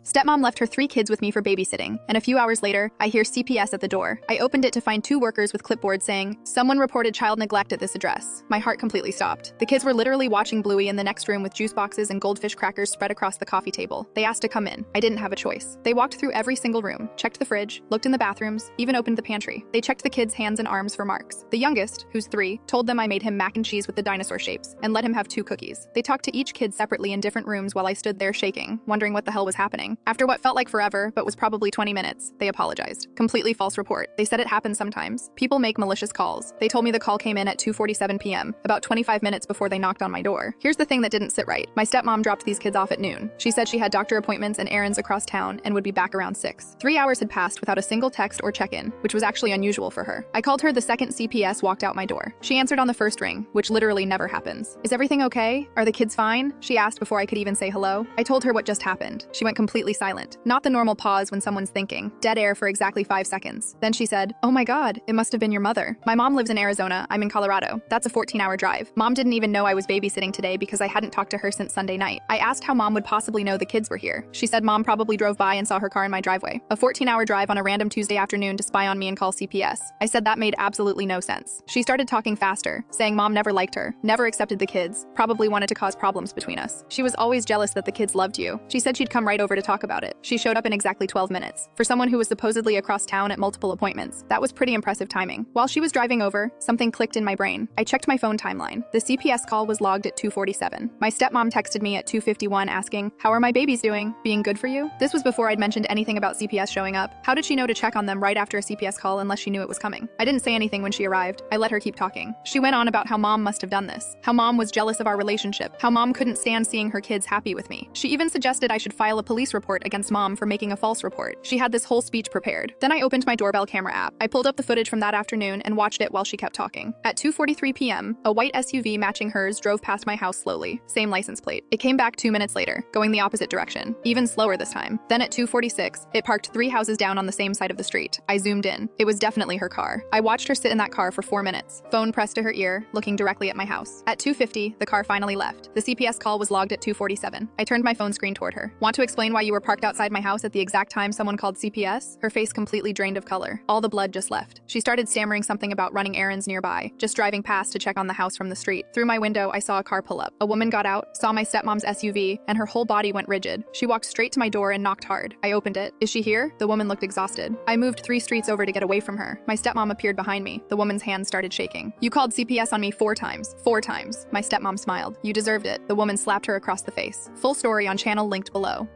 Stepmom left her 3 kids with me for babysitting, and a few hours later, I hear CPS at the door. I opened it to find 2 workers with clipboards saying, "Someone reported child neglect at this address." My heart completely stopped. The kids were literally watching Bluey in the next room with juice boxes and goldfish crackers spread across the coffee table. They asked to come in. I didn't have a choice. They walked through every single room, checked the fridge, looked in the bathrooms, even opened the pantry. They checked the kids' hands and arms for marks. The youngest, who's 3, told them I made him mac and cheese with the dinosaur shapes and let him have 2 cookies. They talked to each kid separately in different rooms while I stood there shaking, wondering what the hell was happening. After what felt like forever, but was probably 20 minutes, they apologized. Completely false report. They said it happens sometimes. People make malicious calls. They told me the call came in at 2:47 p.m., about 25 minutes before they knocked on my door. Here's the thing that didn't sit right. My stepmom dropped these kids off at noon. She said she had doctor appointments and errands across town and would be back around 6. 3 hours had passed without a single text or check-in, which was actually unusual for her. I called her the second CPS walked out my door. She answered on the first ring, which literally never happens. "Is everything okay? Are the kids fine?" she asked before I could even say hello. I told her what just happened. She went completely silent. Not the normal pause when someone's thinking. Dead air for exactly 5 seconds. Then she said, "Oh my God, it must have been your mother. My mom lives in Arizona. I'm in Colorado. That's a 14-hour drive. Mom didn't even know I was babysitting today because I hadn't talked to her since Sunday night. I asked how mom would possibly know the kids were here. She said mom probably drove by and saw her car in my driveway. A 14-hour drive on a random Tuesday afternoon to spy on me and call CPS. I said that made absolutely no sense. She started talking faster, saying mom never liked her, never accepted the kids, probably wanted to cause problems between us. She was always jealous that the kids loved you. She said she'd come right over to talk about it. She showed up in exactly 12 minutes. For someone who was supposedly across town at multiple appointments, that was pretty impressive timing. While she was driving over, something clicked in my brain. I checked my phone timeline. The CPS call was logged at 2:47. My stepmom texted me at 2:51 asking, "How are my babies doing? Being good for you?" This was before I'd mentioned anything about CPS showing up. How did she know to check on them right after a CPS call unless she knew it was coming? I didn't say anything when she arrived. I let her keep talking. She went on about how mom must have done this, how mom was jealous of our relationship, how mom couldn't stand seeing her kids happy with me. She even suggested I should file a police report against mom for making a false report. She had this whole speech prepared. Then I opened my doorbell camera app. I pulled up the footage from that afternoon and watched it while she kept talking. At 2:43 p.m., a white SUV matching hers drove past my house slowly. Same license plate. It came back 2 minutes later, going the opposite direction, even slower this time. Then at 2:46, it parked 3 houses down on the same side of the street. I zoomed in. It was definitely her car. I watched her sit in that car for 4 minutes, phone pressed to her ear, looking directly at my house. At 2:50, the car finally left. The CPS call was logged at 2:47. I turned my phone screen toward her. "Want to explain why you were parked outside my house at the exact time someone called CPS?" Her face completely drained of color. All the blood just left. She started stammering something about running errands nearby, just driving past to check on the house from the street. Through my window, I saw a car pull up. A woman got out, saw my stepmom's SUV, and her whole body went rigid. She walked straight to my door and knocked hard. I opened it. "Is she here?" The woman looked exhausted. I moved 3 streets over to get away from her. My stepmom appeared behind me. The woman's hands started shaking. "You called CPS on me 4 times. 4 times. My stepmom smiled. "You deserved it." The woman slapped her across the face. Full story on channel linked below.